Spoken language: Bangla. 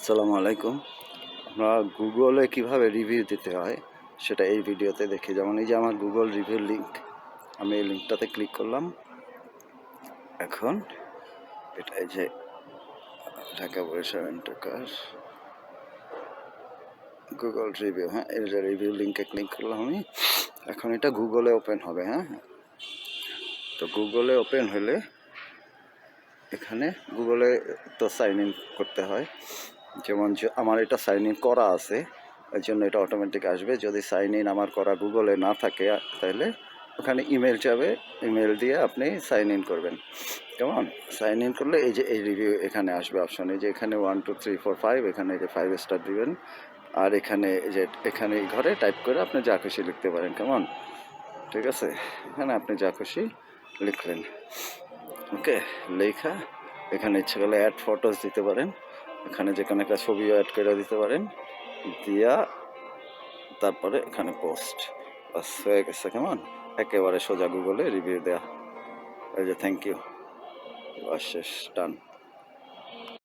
আসসালামু আলাইকুম। আমরা গুগলে কিভাবে রিভিউ দিতে হয় সেটা এই ভিডিওতে দেখি। যেমন এই যে আমার গুগল রিভিউ লিঙ্ক, আমি এই লিঙ্কটাতে ক্লিক করলাম। এখন এটা এই যে ঢাকা বরিশাল এন্টারকার গুগল রিভিউ, হ্যাঁ এই যে রিভিউ লিঙ্কে ক্লিক করলাম আমি। এখন এটা গুগলে ওপেন হবে। হ্যাঁ, তো গুগলে ওপেন হলে এখানে গুগলে তো সাইন ইন করতে হয়। যেমন আমার এটা সাইন ইন করা আছে, এই জন্য এটা অটোমেটিক আসবে। যদি সাইন ইন আমার করা গুগলে না থাকে তাহলে ওখানে ইমেল যাবে, ইমেল দিয়ে আপনি সাইন ইন করবেন। কেমন? সাইন ইন করলে এই যে এই রিভিউ এখানে আসবে অপশন, এই যে এখানে 1 2 3 4 5, এখানে এই যে 5 স্টার দিবেন। আর এখানে এই যে এখানে এই ঘরে টাইপ করে আপনি যা খুশি লিখতে পারেন। কেমন? ঠিক আছে, এখানে আপনি যা খুশি লিখলেন। ওকে, লেখা এখানে ইচ্ছে করলে অ্যাড ফটোস দিতে পারেন, এখানে যে কোনো একটা ছবিও অ্যাড করে দিতে পারেন, দিয়া তারপরে এখানে পোস্ট, বাস হয়ে গেছে। কেমন? একেবারে সোজা গুগলে রিভিউ দেয়া। এই যে থ্যাংক ইউ, বাস শেষ, ডান।